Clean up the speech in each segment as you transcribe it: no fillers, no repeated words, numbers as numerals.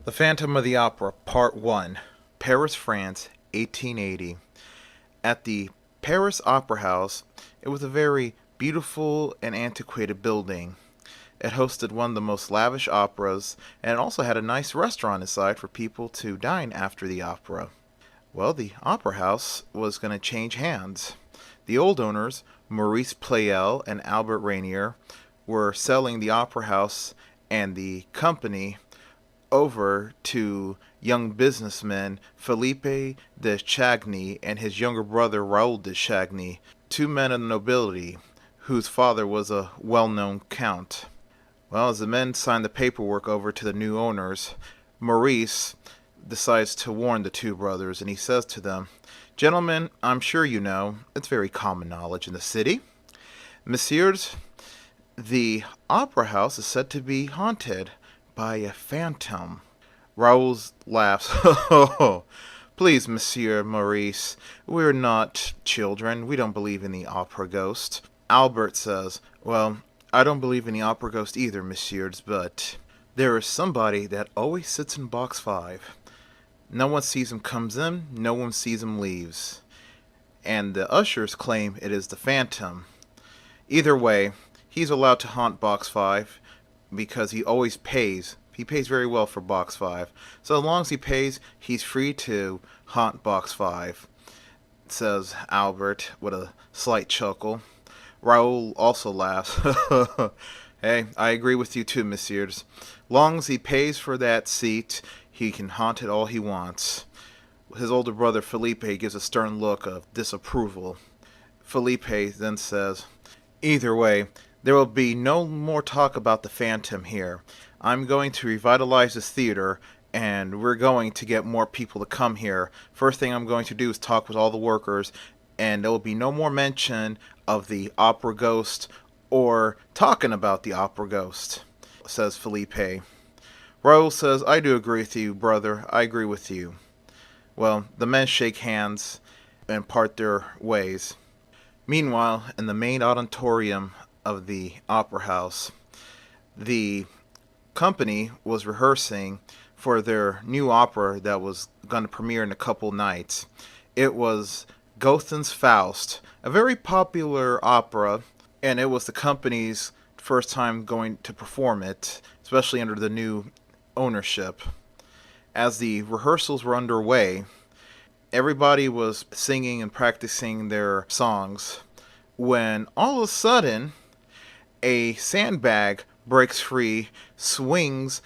The Phantom of the Opera, Part 1, Paris, France, 1880. At the Paris Opera House, it was a very beautiful and antiquated building. It hosted one of the most lavish operas, and it also had a nice restaurant inside for people to dine after the opera. Well, the opera house was going to change hands. The old owners, Maurice Pleyel and Albert Rainier, were selling the opera house and the company over to young businessmen Philippe de Chagny and his younger brother Raoul de Chagny, two men of the nobility, whose father was a well-known count. Well, as the men signed the paperwork over to the new owners, Maurice decides to warn the two brothers, and he says to them, "Gentlemen, I'm sure you know, it's very common knowledge in the city. Messieurs, the opera house is said to be haunted by a phantom." Raoul laughs. "Oh, please, Monsieur Maurice, we're not children. We don't believe in the opera ghost." Albert says, "Well, I don't believe in the opera ghost either, messieurs, but there is somebody that always sits in box 5. No one sees him comes in, no one sees him leaves. And the ushers claim it is the phantom. Either way, he's allowed to haunt box 5 because he always pays. He pays very well for box 5. So as long as he pays, he's free to haunt box 5, says Albert with a slight chuckle. Raoul also laughs. "Hey, I agree with you too, messieurs. Long as he pays for that seat, he can haunt it all he wants." His older brother Felipe gives a stern look of disapproval. Felipe then says, "Either way, there will be no more talk about the phantom here. I'm going to revitalize this theater, and we're going to get more people to come here. First thing I'm going to do is talk with all the workers, and there will be no more mention of the opera ghost or talking about the opera ghost," says Felipe. Raoul says, "I do agree with you, brother. I agree with you." Well, the men shake hands and part their ways. Meanwhile, in the main auditorium of the opera house, the company was rehearsing for their new opera that was going to premiere in a couple nights. It was Goethe's Faust, a very popular opera, and it was the company's first time going to perform it, especially under the new ownership. As the rehearsals were underway, everybody was singing and practicing their songs when all of a sudden a sandbag breaks free, swings,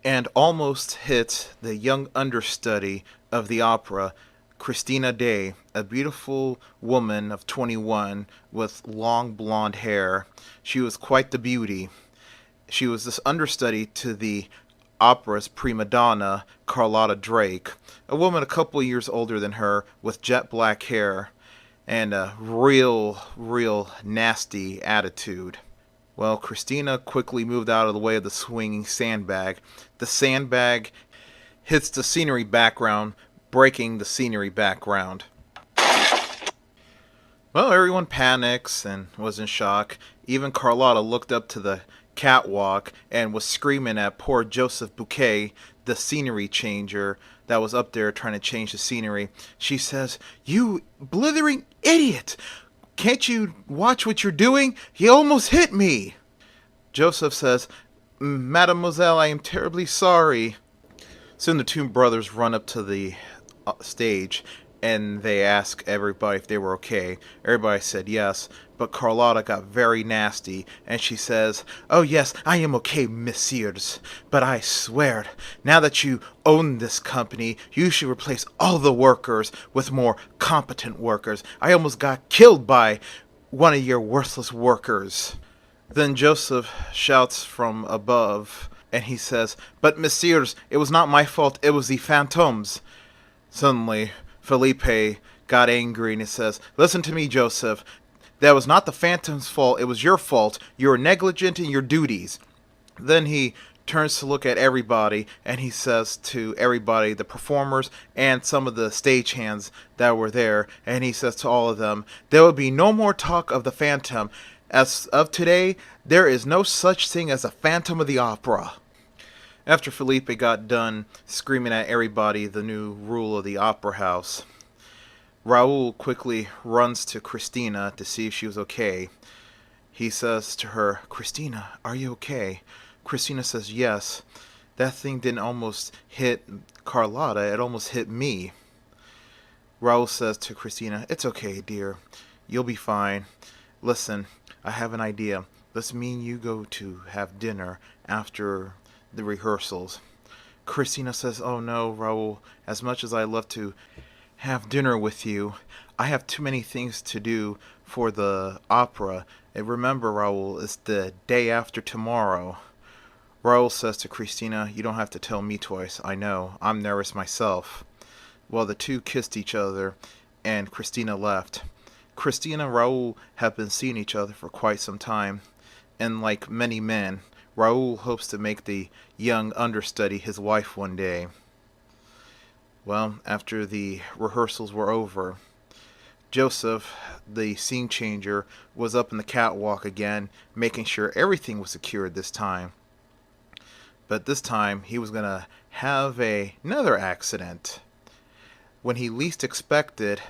and almost hits the young understudy of the opera, Christina Day, a beautiful woman of 21 with long blonde hair. She was quite the beauty. She was this understudy to the opera's prima donna, Carlotta Drake, a woman a couple of years older than her with jet black hair and a real nasty attitude. Well, Christina quickly moved out of the way of the swinging sandbag. The sandbag hits the scenery background, breaking the scenery background. Well, everyone panics and was in shock. Even Carlotta looked up to the catwalk and was screaming at poor Joseph Bouquet, the scenery changer that was up there trying to change the scenery. She says, "You blithering idiot! Can't you watch what you're doing? He almost hit me." Joseph says, "Mademoiselle, I am terribly sorry." Soon the two brothers run up to the stage and they ask everybody if they were okay. Everybody said yes, but Carlotta got very nasty and she says, "Oh yes, I am okay, messieurs, but I swear, now that you own this company, you should replace all the workers with more competent workers. I almost got killed by one of your worthless workers." Then Joseph shouts from above and he says, "But messieurs, it was not my fault, it was the phantoms." Suddenly, Felipe got angry and he says, "Listen to me, Joseph. That was not the phantom's fault, it was your fault. You were negligent in your duties." Then he turns to look at everybody and he says to everybody, the performers and some of the stagehands that were there, and he says to all of them, "There will be no more talk of the phantom. As of today, there is no such thing as a phantom of the opera." After Felipe got done screaming at everybody the new rule of the opera house, Raoul quickly runs to Christina to see if she was okay. He says to her, "Christina, are you okay?" Christina says, "Yes. That thing didn't almost hit Carlotta, it almost hit me." Raoul says to Christina, "It's okay, dear. You'll be fine. Listen, I have an idea. Let's me and you go to have dinner after the rehearsals." Christina says, "Oh no, Raoul, as much as I love to have dinner with you, I have too many things to do for the opera. And remember, Raoul, it's the day after tomorrow." Raoul says to Christina, "You don't have to tell me twice. I know. I'm nervous myself." Well, the two kissed each other, and Christina left. Christina and Raoul have been seeing each other for quite some time, and like many men, Raoul hopes to make the young understudy his wife one day. Well, after the rehearsals were over, Joseph, the scene changer, was up in the catwalk again, making sure everything was secured this time. But this time, he was going to have another accident. When he least expected,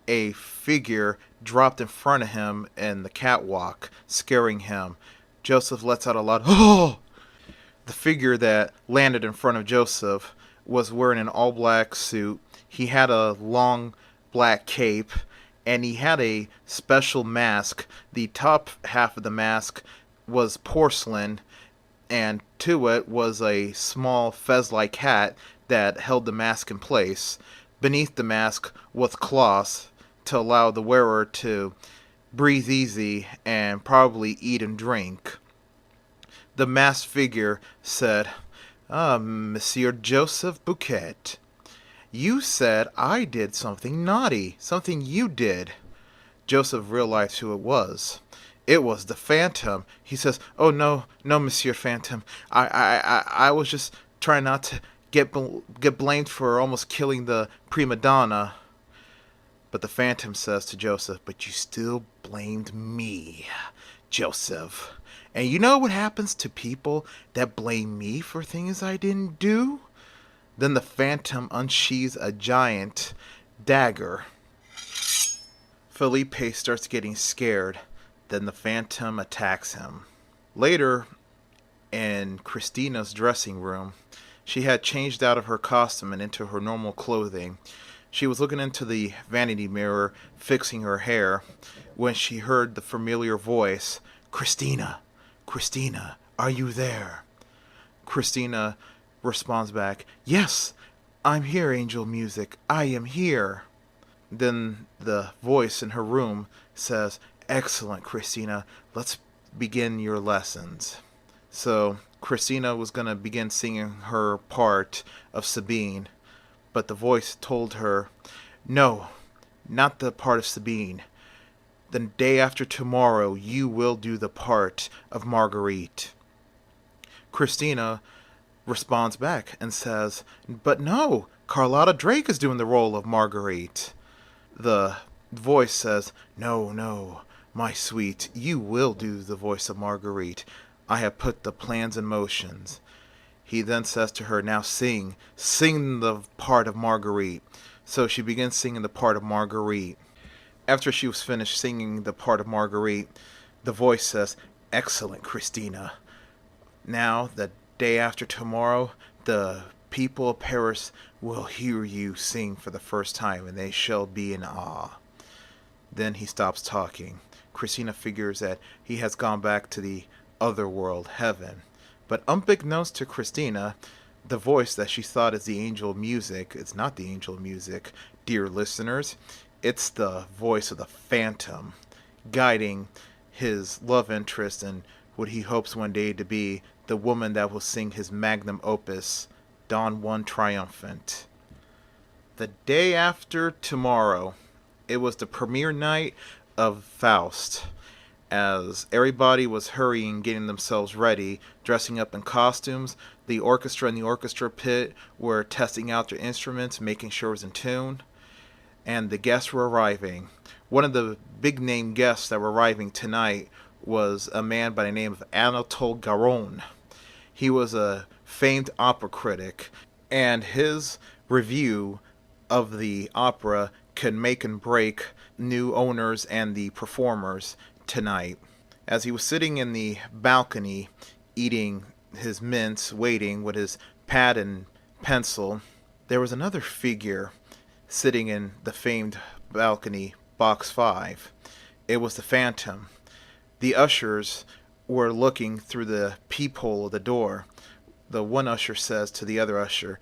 a figure dropped in front of him in the catwalk, scaring him. Joseph lets out a loud "Oh!" The figure that landed in front of Joseph was wearing an all-black suit. He had a long black cape, and he had a special mask. The top half of the mask was porcelain, and to it was a small fez-like hat that held the mask in place. Beneath the mask was cloth to allow the wearer to breathe easy and probably eat and drink. The masked figure said, "Ah, Monsieur Joseph Bouquet, you said I did something naughty, something you did." Joseph realized who it was. It was the Phantom. He says, "Oh no, no, Monsieur Phantom. I was just trying not to get blamed for almost killing the prima donna." But the Phantom says to Joseph, "But you still blamed me, Joseph. And you know what happens to people that blame me for things I didn't do?" Then the Phantom unsheathes a giant dagger. Felipe starts getting scared. Then the Phantom attacks him. Later, in Christina's dressing room, she had changed out of her costume and into her normal clothing. She was looking into the vanity mirror, fixing her hair, when she heard the familiar voice, "Christina, Christina, are you there?" Christina responds back, "Yes, I'm here, Angel Music. I am here." Then the voice in her room says, "Excellent, Christina. Let's begin your lessons." So Christina was going to begin singing her part of Sabine, but the voice told her, "No, not the part of Sabine. The day after tomorrow, you will do the part of Marguerite." Christina responds back and says, "But no, Carlotta Drake is doing the role of Marguerite." The voice says, "No, no, my sweet, you will do the voice of Marguerite. I have put the plans in motions." He then says to her, "Now sing the part of Marguerite." So she begins singing the part of Marguerite. After she was finished singing the part of Marguerite, the voice says, "Excellent, Christina. Now, the day after tomorrow, the people of Paris will hear you sing for the first time, and they shall be in awe." Then he stops talking. Christina figures that he has gone back to the other world, heaven. But unbeknownst to Christina, the voice that she thought is the angel music is not the angel music, dear listeners. It's the voice of the Phantom, guiding his love interest and what he hopes one day to be the woman that will sing his magnum opus, Don Juan Triumphant. The day after tomorrow, it was the premiere night of Faust. As everybody was hurrying, getting themselves ready, dressing up in costumes, the orchestra in the orchestra pit were testing out their instruments, making sure it was in tune, and the guests were arriving. One of the big name guests that were arriving tonight was a man by the name of Anatole Garonne. He was a famed opera critic, and his review of the opera can make and break new owners and the performers tonight. As he was sitting in the balcony eating his mince, waiting with his pad and pencil, there was another figure sitting in the famed balcony, box 5. It was the Phantom. The ushers were looking through the peephole of the door. The one usher says to the other usher,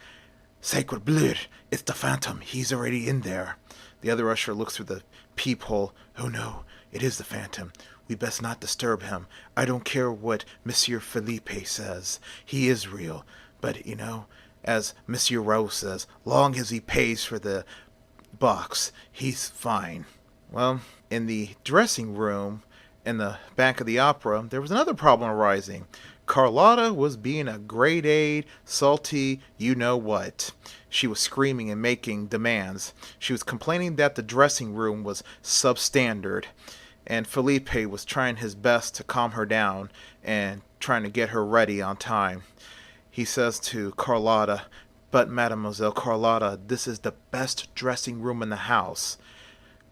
"Sacred blood, it's the Phantom. He's already in there." The other usher looks through the peephole. "Oh no, it is the Phantom. We best not disturb him. I don't care what Monsieur Felipe says. He is real. But, as Monsieur Raoul says, long as he pays for the box, he's fine." Well, in the dressing room in the back of the opera, there was another problem arising. Carlotta was being a grade A, salty, you-know-what. She was screaming and making demands. She was complaining that the dressing room was substandard, and Felipe was trying his best to calm her down and trying to get her ready on time. He says to Carlotta, "But Mademoiselle Carlotta, this is the best dressing room in the house."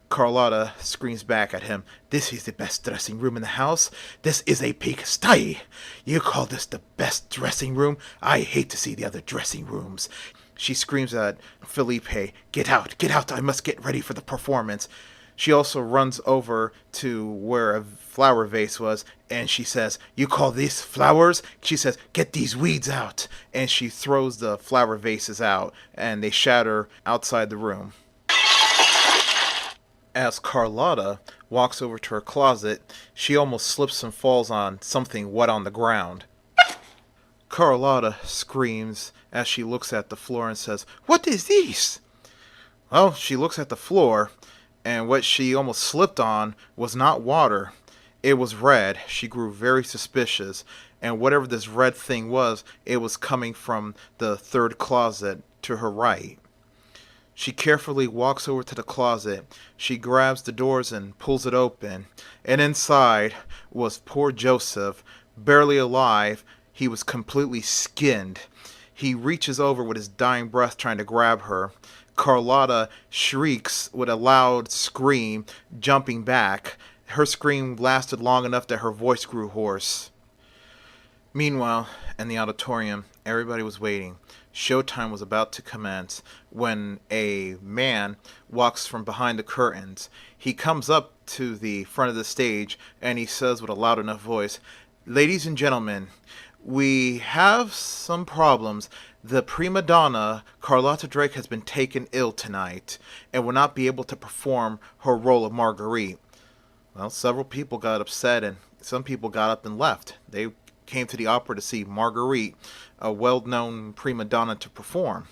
Carlotta screams back at him, "This is the best dressing room in the house? This is a pigsty. You call this the best dressing room? I hate to see the other dressing rooms." She screams at Felipe, get out, I must get ready for the performance." She also runs over to where a flower vase was, and she says, "You call these flowers?" She says, "Get these weeds out." And she throws the flower vases out, and they shatter outside the room. As Carlotta walks over to her closet, she almost slips and falls on something wet on the ground. Carlotta screams as she looks at the floor and says, "What is this?" Well, she looks at the floor, and what she almost slipped on was not water. It was red. She grew very suspicious, and whatever this red thing was, it was coming from the third closet to her right. She carefully walks over to the closet. She grabs the doors and pulls it open, and inside was poor Joseph, barely alive. He was completely skinned. He reaches over with his dying breath trying to grab her. Carlotta shrieks with a loud scream, jumping back. Her scream lasted long enough that her voice grew hoarse. Meanwhile, in the auditorium, everybody was waiting. Showtime was about to commence when a man walks from behind the curtains. He comes up to the front of the stage and he says with a loud enough voice, "Ladies and gentlemen, we have some problems. The prima donna, Carlotta Drake, has been taken ill tonight and will not be able to perform her role of Marguerite." Well, several people got upset and some people got up and left. They came to the opera to see Marguerite, a well-known prima donna, to perform.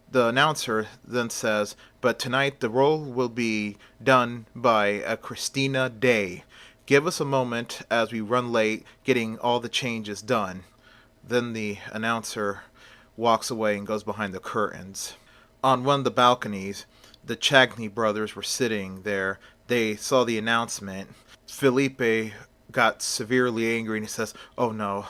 The announcer then says, "But tonight the role will be done by a Christina Day. Give us a moment as we run late getting all the changes done." Then the announcer walks away and goes behind the curtains. On one of the balconies, the Chagny brothers were sitting there. They saw the announcement. Felipe got severely angry and he says, "Oh no,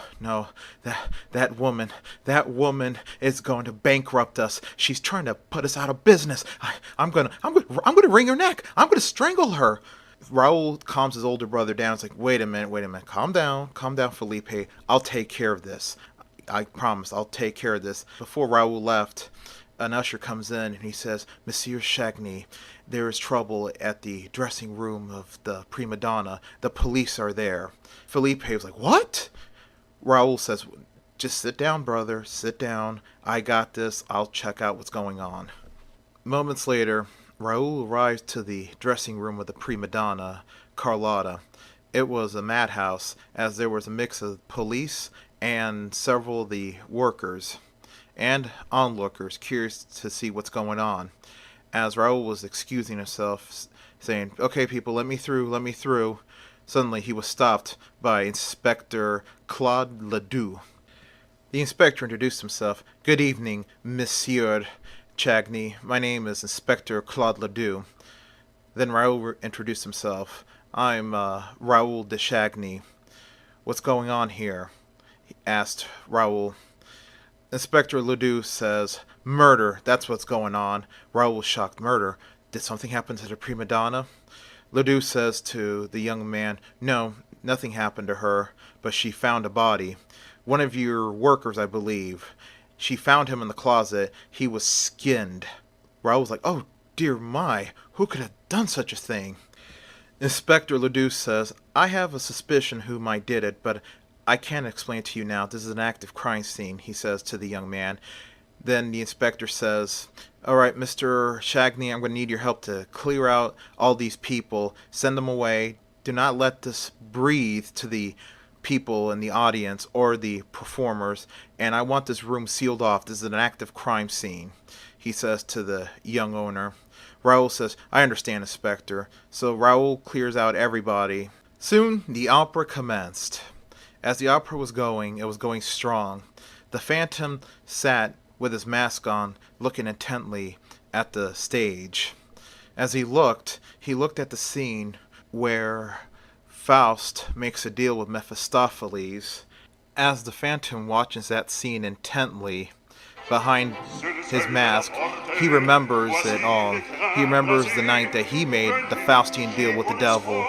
that woman is going to bankrupt us. She's trying to put us out of business. I'm gonna wring her neck. I'm gonna strangle her." Raoul calms his older brother down. It's like, wait a minute, calm down, Felipe. I'll take care of this. I promise, I'll take care of this. Before Raoul left, an usher comes in and he says, "Monsieur Chagny, there is trouble at the dressing room of the prima donna. The police are there." Felipe was like, "What?" Raoul says, "Just sit down, brother, sit down. I got this. I'll check out what's going on." Moments later, Raoul arrives to the dressing room of the prima donna, Carlotta. It was a madhouse, as there was a mix of police and several of the workers and onlookers curious to see what's going on. As Raoul was excusing himself, saying, "Okay, people, let me through," suddenly he was stopped by Inspector Claude Ledoux. The inspector introduced himself. "Good evening, Monsieur Chagny. My name is Inspector Claude Ledoux." Then Raoul introduced himself. "I'm Raoul de Chagny. What's going on here?" asked Raoul. Inspector Ledoux says, "Murder, that's what's going on." Raoul was shocked. "Murder? Did something happen to the prima donna?" Ledoux says to the young man, "No, nothing happened to her, but she found a body. One of your workers, I believe. She found him in the closet. He was skinned." Raoul was like, "Oh, dear my, who could have done such a thing?" Inspector Ledoux says, "I have a suspicion who might did it, but I can't explain it to you now. This is an active crime scene," he says to the young man. Then the inspector says, "All right, Mr. Shagney, I'm going to need your help to clear out all these people. Send them away. Do not let this breathe to the people in the audience or the performers. And I want this room sealed off. This is an active crime scene," he says to the young owner. Raoul says, "I understand, Inspector." So Raoul clears out everybody. Soon the opera commenced. As the opera was going, it was going strong. The Phantom sat with his mask on, looking intently at the stage. As he looked at the scene where Faust makes a deal with Mephistopheles. As the Phantom watches that scene intently, behind his mask, he remembers it all. He remembers the night that he made the Faustian deal with the devil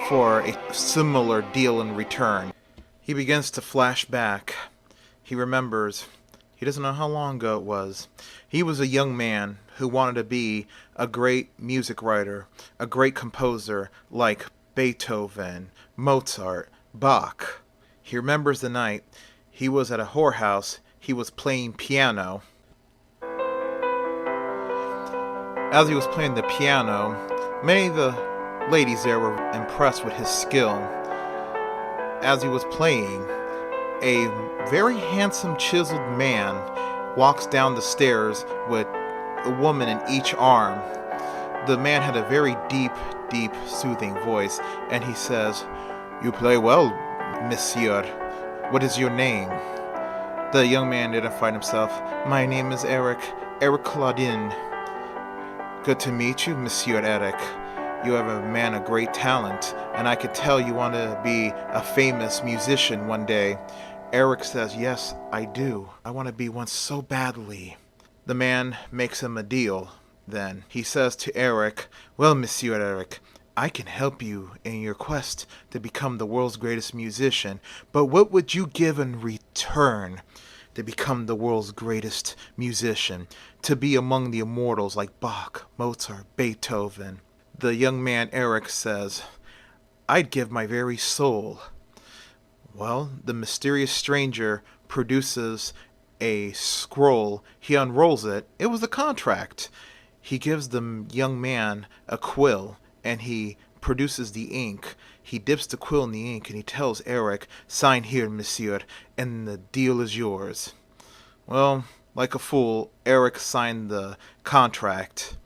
for a similar deal in return. He begins to flash back. He remembers. He doesn't know how long ago it was. He was a young man who wanted to be a great music writer, a great composer like Beethoven, Mozart, Bach. He remembers the night he was at a whorehouse. He was playing piano. As he was playing the piano, many of the ladies there were impressed with his skill. As he was playing, a very handsome, chiseled man walks down the stairs with a woman in each arm. The man had a very deep, soothing voice, and he says, "You play well, monsieur. What is your name?" The young man identified himself. "My name is Eric Claudin." "Good to meet you, Monsieur Eric. You have a man of great talent, and I could tell you want to be a famous musician one day." Eric says, "Yes, I do. I want to be one so badly." The man makes him a deal. Then he says to Eric, "Well, Monsieur Eric, I can help you in your quest to become the world's greatest musician, but what would you give in return to become the world's greatest musician, to be among the immortals like Bach, Mozart, Beethoven?" The young man Eric says, "I'd give my very soul." Well, the mysterious stranger produces a scroll. He unrolls it. It was a contract. He gives the young man a quill, and he produces the ink. He dips the quill in the ink, and he tells Eric, "Sign here, monsieur, and the deal is yours." Well, like a fool, Eric signed the contract.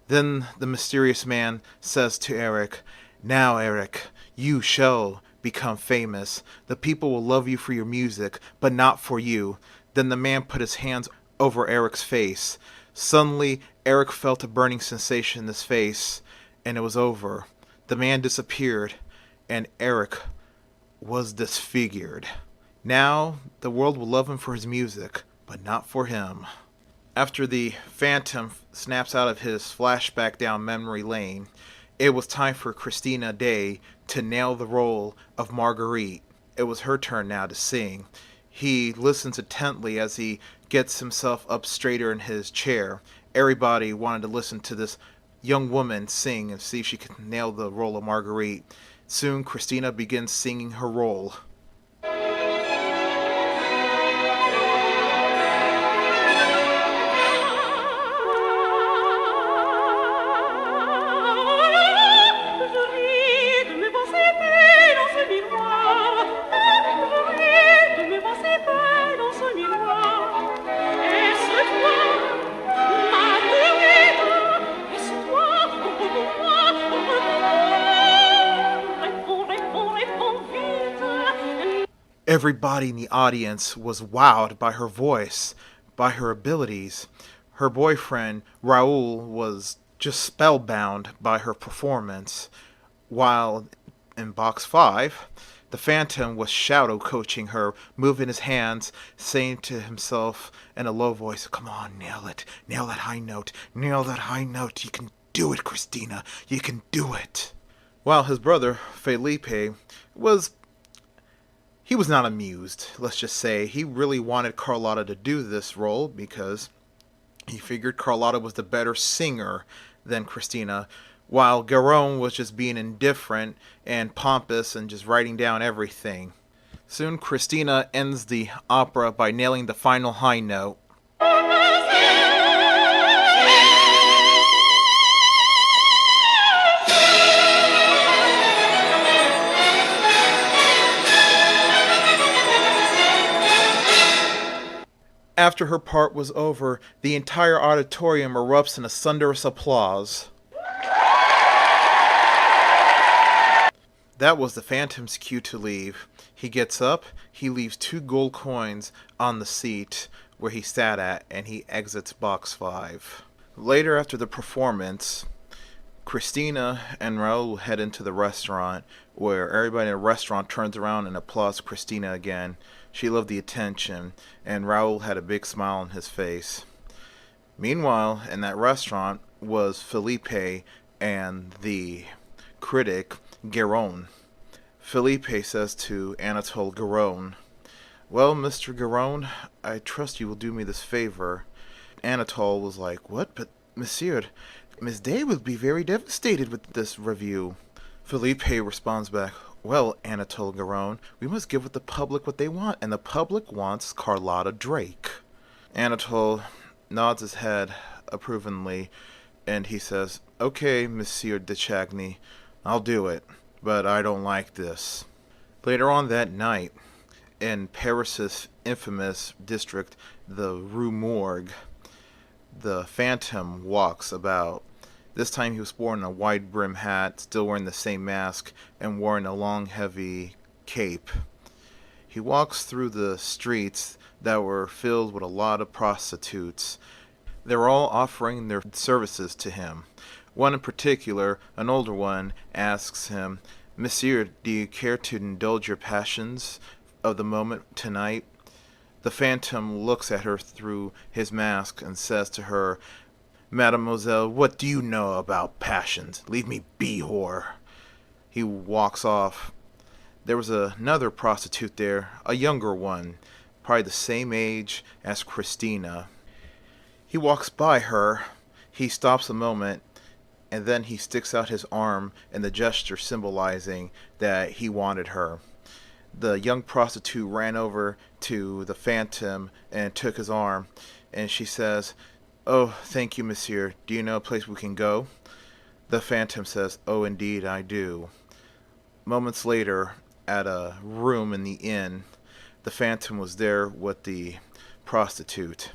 Then the mysterious man says to Eric, "Now, Eric, you shall become famous. The people will love you for your music, but not for you." Then the man put his hands over Eric's face. Suddenly, Eric felt a burning sensation in his face, and it was over. The man disappeared, and Eric was disfigured. Now, the world will love him for his music, but not for him. After the Phantom snaps out of his flashback down memory lane, it was time for Christina Day to nail the role of Marguerite. It was her turn now to sing. He listens intently as he gets himself up straighter in his chair. Everybody wanted to listen to this young woman sing and see if she could nail the role of Marguerite. Soon, Christina begins singing her role. Everybody in the audience was wowed by her voice, by her abilities. Her boyfriend, Raoul, was just spellbound by her performance. While in box 5, The Phantom was shadow coaching her, moving his hands, saying to himself in a low voice, "Come on, nail it. Nail that high note. Nail that high note. You can do it, Christina. You can do it." While his brother, Felipe, was he was not amused, let's just say. He really wanted Carlotta to do this role because he figured Carlotta was the better singer than Christina, while Garone was just being indifferent and pompous and just writing down everything. Soon, Christina ends the opera by nailing the final high note. After her part was over, the entire auditorium erupts in a thunderous applause. That was the Phantom's cue to leave. He gets up, he leaves 2 gold coins on the seat where he sat at, and he exits box 5. Later, after the performance, Christina and Raul head into the restaurant, where everybody in the restaurant turns around and applauds Christina again. She loved the attention, and Raul had a big smile on his face. Meanwhile, in that restaurant was Felipe and the critic, Garone. Felipe says to Anatole Garone, "Well, Mr. Garone, I trust you will do me this favor." Anatole was like, "What? But, monsieur, Miss Day will be very devastated with this review." Felipe responds back, "Well, Anatole Garone, we must give the public what they want, and the public wants Carlotta Drake." Anatole nods his head approvingly, and he says, "Okay, Monsieur de Chagny, I'll do it, but I don't like this." Later on that night, in Paris's infamous district, the Rue Morgue, the Phantom walks about. This time he was sporting a wide-brimmed hat, still wearing the same mask, and wearing a long, heavy cape. He walks through the streets that were filled with a lot of prostitutes. They were all offering their services to him. One in particular, an older one, asks him, "Monsieur, do you care to indulge your passions of the moment tonight?" The Phantom looks at her through his mask and says to her, "Mademoiselle, what do you know about passions? Leave me be, whore." He walks off. There was another prostitute there, a younger one, probably the same age as Christina. He walks by her. He stops a moment, and then he sticks out his arm in the gesture symbolizing that he wanted her. The young prostitute ran over to the Phantom and took his arm, and she says, "Oh, thank you, monsieur. Do you know a place we can go?" The Phantom says, "Oh, indeed, I do." Moments later, at a room in the inn, the Phantom was there with the prostitute.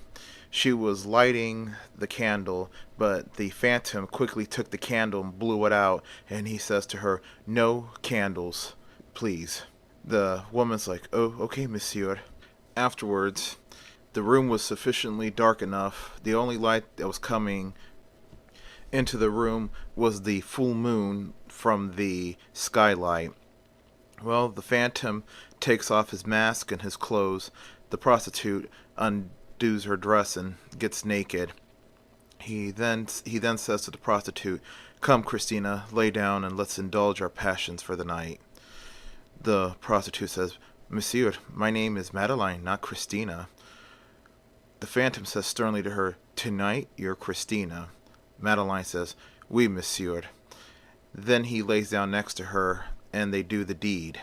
She was lighting the candle, but the Phantom quickly took the candle and blew it out, and he says to her, "No candles, please." The woman's like, "Oh, okay, monsieur." Afterwards, the room was sufficiently dark enough. The only light that was coming into the room was the full moon from the skylight. Well, the Phantom takes off his mask and his clothes. The prostitute undoes her dress and gets naked. He then says to the prostitute, "Come, Christina, lay down and let's indulge our passions for the night." The prostitute says, "Monsieur, my name is Madeline, not Christina." The Phantom says sternly to her, "Tonight you're Christina." Madeline says, "Oui, monsieur." Then he lays down next to her, and they do the deed.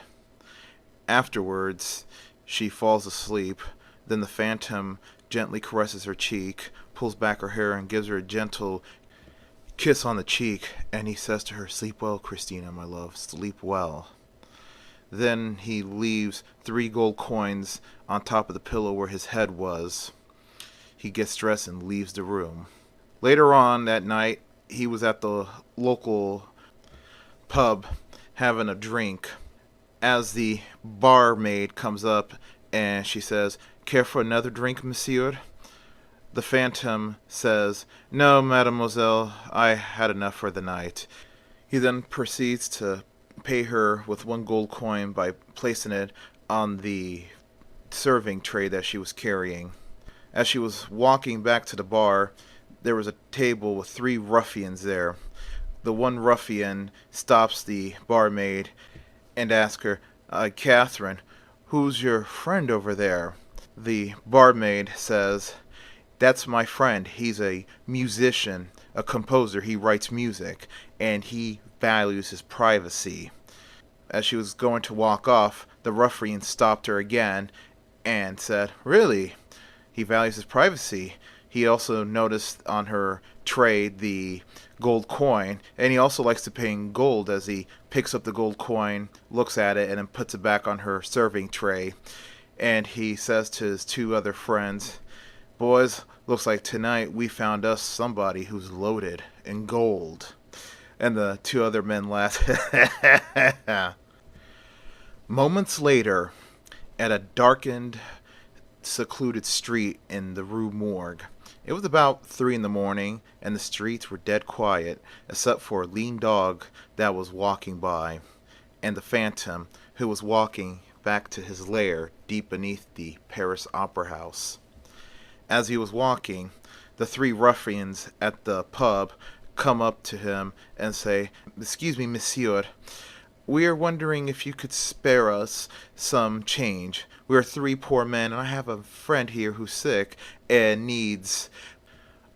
Afterwards, she falls asleep. Then the Phantom gently caresses her cheek, pulls back her hair, and gives her a gentle kiss on the cheek, and he says to her, "Sleep well, Christina, my love, sleep well." Then he leaves 3 gold coins on top of the pillow where his head was. He gets dressed and leaves the room. Later on that night, he was at the local pub having a drink. As the barmaid comes up and she says, "Care for another drink, monsieur?" The Phantom says, "No, mademoiselle, I had enough for the night." He then proceeds to pay her with 1 gold coin by placing it on the serving tray that she was carrying. As she was walking back to the bar, there was a table with 3 ruffians there. The one ruffian stops the barmaid and asks her, Catherine, who's your friend over there? The barmaid says, that's my friend. He's a musician, a composer. He writes music, and he values his privacy. As she was going to walk off, the ruffian stopped her again and said, really? He values his privacy. He also noticed on her tray the gold coin, and he also likes to pay in gold as he picks up the gold coin, looks at it, and then puts it back on her serving tray. And he says to his 2 other friends, boys, looks like tonight we found us somebody who's loaded in gold. And the 2 other men laughed. Moments later, at a darkened, secluded street in the Rue Morgue, it was about 3 in the morning, and the streets were dead quiet, except for a lean dog that was walking by, and the Phantom, who was walking back to his lair deep beneath the Paris Opera House. As he was walking, the 3 ruffians at the pub come up to him and say, excuse me, monsieur, we are wondering if you could spare us some change. We are 3 poor men, and I have a friend here who's sick and needs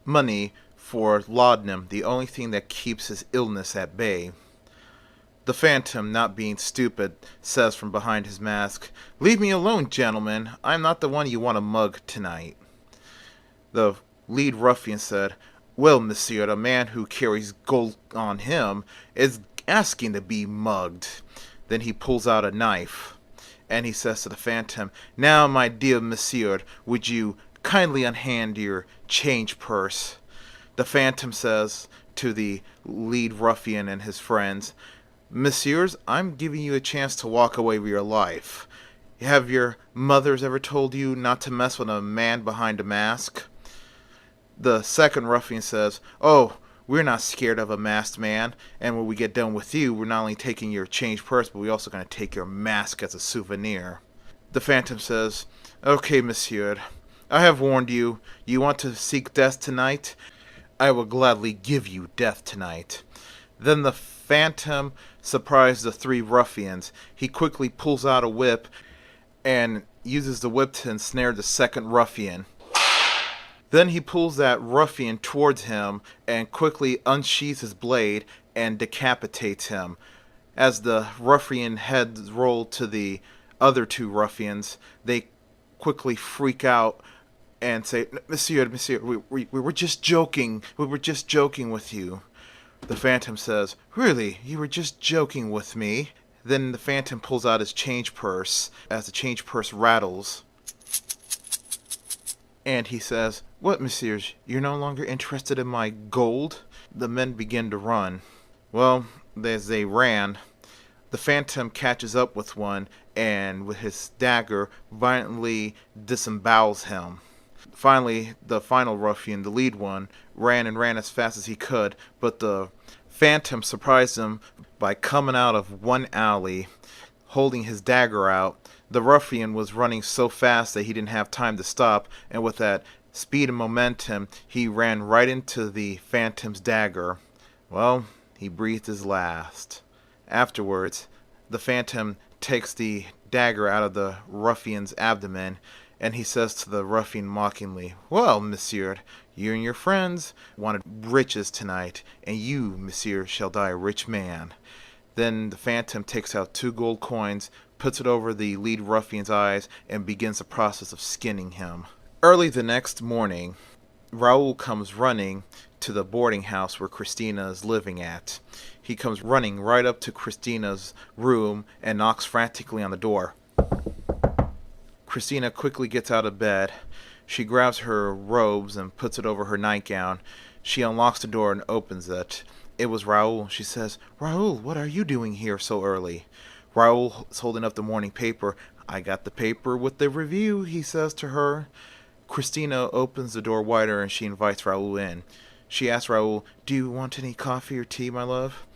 money for laudanum, the only thing that keeps his illness at bay. The Phantom, not being stupid, says from behind his mask, leave me alone, gentlemen. I'm not the one you want to mug tonight. The lead ruffian said, well, monsieur, the man who carries gold on him is asking to be mugged. Then he pulls out a knife, and he says to the Phantom, now, my dear monsieur, would you kindly unhand your change purse? The Phantom says to the lead ruffian and his friends, messieurs, I'm giving you a chance to walk away with your life. Have your mothers ever told you not to mess with a man behind a mask? The second ruffian says, oh, we're not scared of a masked man, and when we get done with you, we're not only taking your change purse, but we're also going to take your mask as a souvenir. The Phantom says, okay, monsieur, I have warned you. You want to seek death tonight? I will gladly give you death tonight. Then the Phantom surprised the 3 ruffians. He quickly pulls out a whip and uses the whip to ensnare the second ruffian. Then he pulls that ruffian towards him and quickly unsheathes his blade and decapitates him. As the ruffian heads roll to the other 2 ruffians, they quickly freak out and say, monsieur, we were just joking. We were just joking with you. The Phantom says, really? You were just joking with me? Then the Phantom pulls out his change purse as the change purse rattles. And he says, what, messieurs, you're no longer interested in my gold? The men begin to run. Well, as they ran, the Phantom catches up with one and with his dagger violently disembowels him. Finally, the final ruffian, the lead one, ran as fast as he could, but the Phantom surprised him by coming out of one alley, holding his dagger out. The ruffian was running so fast that he didn't have time to stop, and with that speed and momentum, he ran right into the Phantom's dagger. Well, he breathed his last. Afterwards, the Phantom takes the dagger out of the ruffian's abdomen, and he says to the ruffian mockingly, well, monsieur, you and your friends wanted riches tonight, and you, monsieur, shall die a rich man. Then the Phantom takes out 2 gold coins, puts it over the lead ruffian's eyes, and begins the process of skinning him. Early the next morning, Raoul comes running to the boarding house where Christina is living at. He comes running right up to Christina's room and knocks frantically on the door. Christina quickly gets out of bed. She grabs her robes and puts it over her nightgown. She unlocks the door and opens it. It was Raoul. She says, Raoul, what are you doing here so early? Raoul is holding up the morning paper. I got the paper with the review, he says to her. Christina opens the door wider and she invites Raoul in. She asks Raoul, do you want any coffee or tea, my love?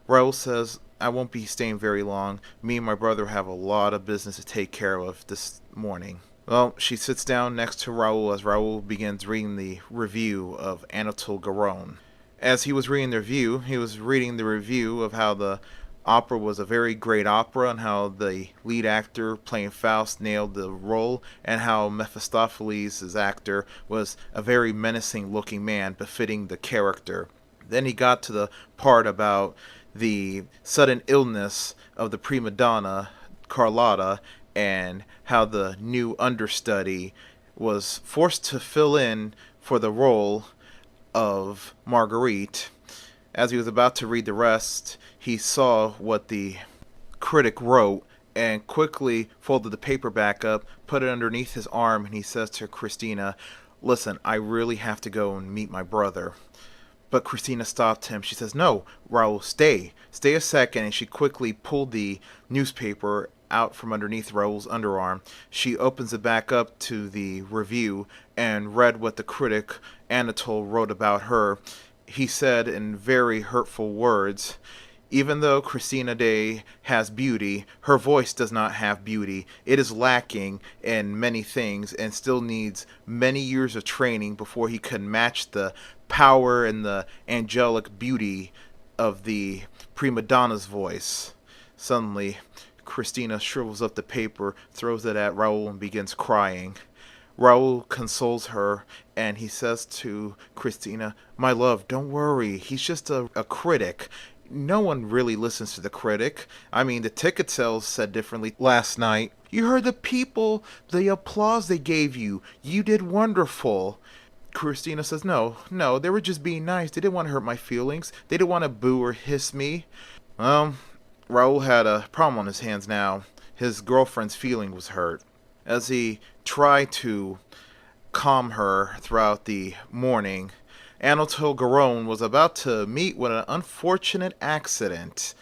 Raoul says, I won't be staying very long. Me and my brother have a lot of business to take care of this morning. Well, she sits down next to Raoul as Raoul begins reading the review of Anatole Garonne. As he was reading the review, he was reading the review of how the opera was a very great opera and how the lead actor playing Faust nailed the role and how Mephistopheles' actor was a very menacing looking man befitting the character. Then he got to the part about the sudden illness of the prima donna Carlotta and how the new understudy was forced to fill in for the role of Marguerite. As he was about to read the rest, he saw what the critic wrote and quickly folded the paper back up, put it underneath his arm, and he says to Christina, "Listen, I really have to go and meet my brother." But Christina stopped him. She says, "No, Raoul, stay. Stay a second." And she quickly pulled the newspaper out from underneath Raoul's underarm. She opens it back up to the review and read what the critic Anatole wrote about her. He said in very hurtful words, "Even though Christina Day has beauty, her voice does not have beauty. It is lacking in many things and still needs many years of training before he can match the power and the angelic beauty of the prima donna's voice." Suddenly, Christina shrivels up the paper, throws it at Raoul, and begins crying. Raoul consoles her, and he says to Christina, "My love, don't worry. He's just a critic. No one really listens to the critic. I mean, the ticket sales said differently last night. You heard the people, the applause they gave you. You did wonderful." Christina says, No, they were just being nice. They didn't want to hurt my feelings. They didn't want to boo or hiss me." Well, Raoul had a problem on his hands now. His girlfriend's feeling was hurt. As he tried to calm her throughout the morning, Anatole Garonne was about to meet with an unfortunate accident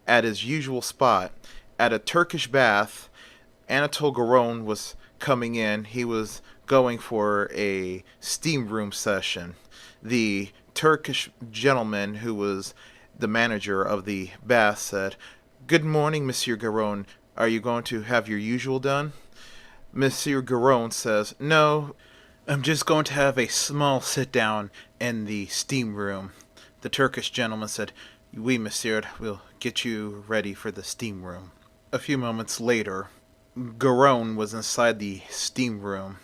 at his usual spot. At a Turkish bath, Anatole Garonne was coming in. He was going for a steam room session. The Turkish gentleman who was the manager of the bath said, "Good morning, Monsieur Garonne. Are you going to have your usual done?" Monsieur Garonne says, "No, I'm just going to have a small sit-down in the steam room." The Turkish gentleman said, "Oui, monsieur, we'll get you ready for the steam room." A few moments later, Garonne was inside the steam room.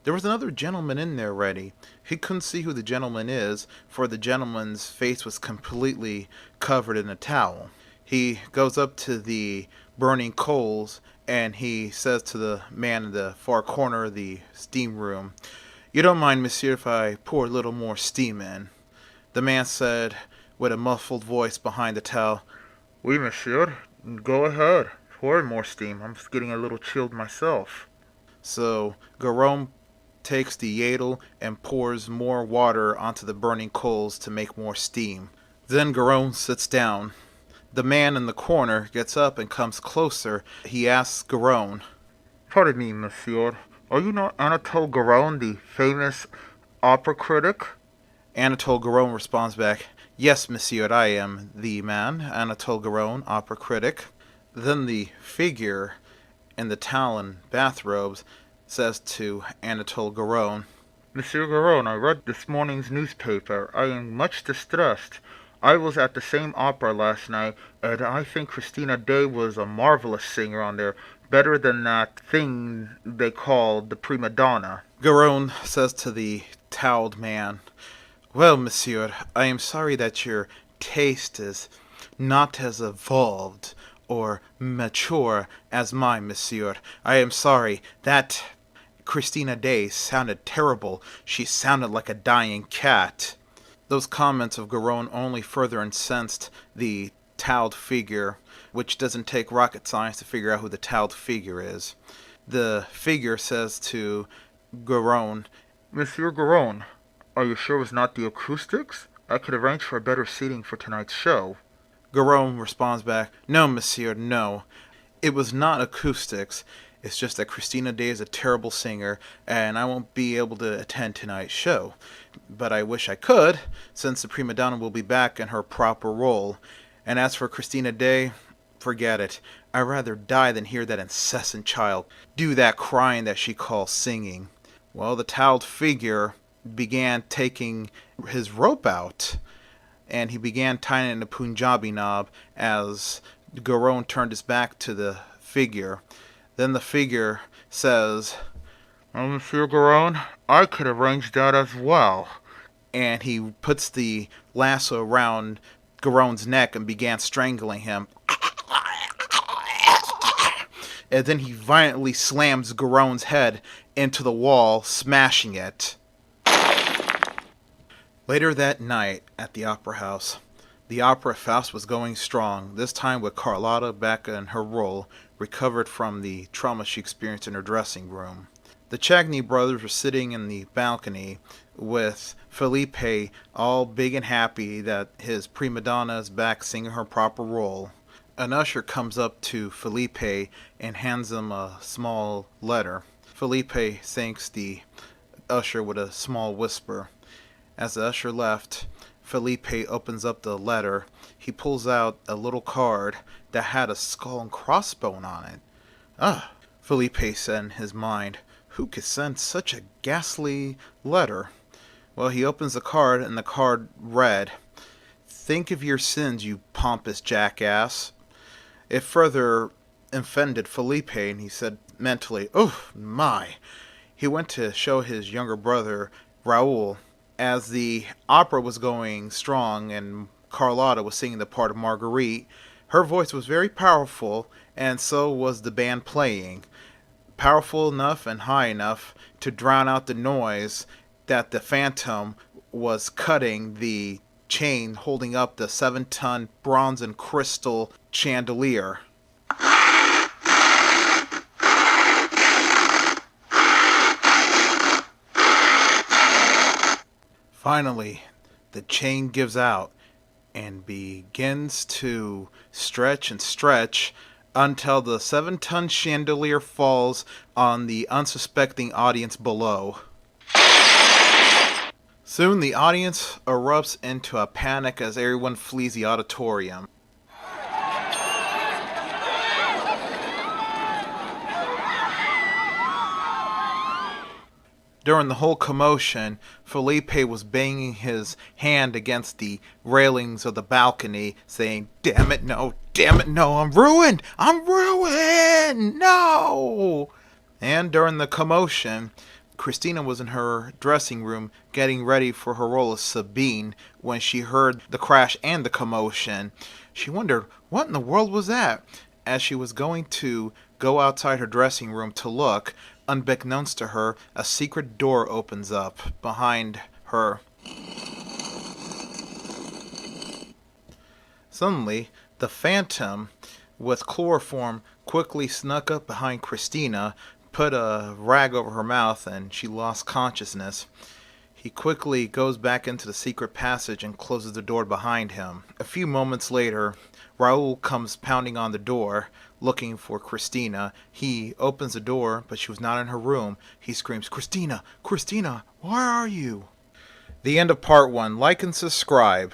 There was another gentleman in there ready. He couldn't see who the gentleman is, for the gentleman's face was completely covered in a towel. He goes up to the burning coals, and he says to the man in the far corner of the steam room, "You don't mind, monsieur, if I pour a little more steam in?" The man said, with a muffled voice behind the towel, "Oui, monsieur, go ahead. Pour more steam. I'm just getting a little chilled myself." So Garonne takes the ladle and pours more water onto the burning coals to make more steam. Then Garonne sits down. The man in the corner gets up and comes closer. He asks Garonne, "Pardon me, monsieur, are you not Anatole Garonne, the famous opera critic?" Anatole Garonne responds back, "Yes, monsieur, I am the man, Anatole Garonne, opera critic." Then the figure in the towel and bathrobes says to Anatole Garonne, "Monsieur Garonne, I read this morning's newspaper. I am much distressed. I was at the same opera last night, and I think Christina Day was a marvelous singer on there, better than that thing they called the prima donna." Garonne says to the toweled man, "Well, monsieur, I am sorry that your taste is not as evolved or mature as mine, monsieur. I am sorry. That Christina Day sounded terrible. She sounded like a dying cat." Those comments of Garonne only further incensed the toweled figure, which doesn't take rocket science to figure out who the toweled figure is. The figure says to Garonne, "Monsieur Garonne, are you sure it was not the acoustics? I could arrange for better seating for tonight's show." Garonne responds back, "No, monsieur, no. It was not acoustics. It's just that Christina Day is a terrible singer, and I won't be able to attend tonight's show. But I wish I could, since the prima donna will be back in her proper role. And as for Christina Day, forget it. I'd rather die than hear that incessant child do that crying that she calls singing. Well, the toweled figure began taking his rope out, and he began tying it in a Punjabi knob as Garone turned his back to the figure. Then the figure says, Monsieur Garone, I could arrange that as well. And he puts the lasso around Garone's neck and began strangling him. And then he violently slams Garone's head into the wall, smashing it. Later that night at the opera house, the opera Faust was going strong, this time with Carlotta back in her role, recovered from the trauma she experienced in her dressing room. The Chagny brothers were sitting in the balcony with Felipe all big and happy that his prima donna is back singing her proper role. An usher comes up to Felipe and hands him a small letter. Felipe thanks the usher with a small whisper. As the usher left, Felipe opens up the letter. He pulls out a little card that had a skull and crossbone on it. Ah, Felipe said in his mind, who could send such a ghastly letter? Well, he opens the card, and the card read, Think of your sins, you pompous jackass. It further offended Felipe, and he said mentally, oh my. He went to show his younger brother, Raoul. As the opera was going strong and Carlotta was singing the part of Marguerite, her voice was very powerful, and so was the band playing. Powerful enough and high enough to drown out the noise that the Phantom was cutting the chain holding up the 7-ton bronze and crystal chandelier. Finally, the chain gives out and begins to stretch and stretch until the 7-ton chandelier falls on the unsuspecting audience below. Soon the audience erupts into a panic as everyone flees the auditorium. During the whole commotion, Felipe was banging his hand against the railings of the balcony, saying, damn it, no, I'm ruined, no! And during the commotion, Christina was in her dressing room getting ready for her role as Sabine when she heard the crash and the commotion. She wondered, what in the world was that? As she was going to go outside her dressing room to look, unbeknownst to her, a secret door opens up behind her. Suddenly, the Phantom, with chloroform, quickly snuck up behind Christina, put a rag over her mouth, and she lost consciousness. He quickly goes back into the secret passage and closes the door behind him. A few moments later, Raoul comes pounding on the door, looking for Christina. He opens the door, but she was not in her room. He screams, Christina, where are you? The end of part 1. Like and subscribe.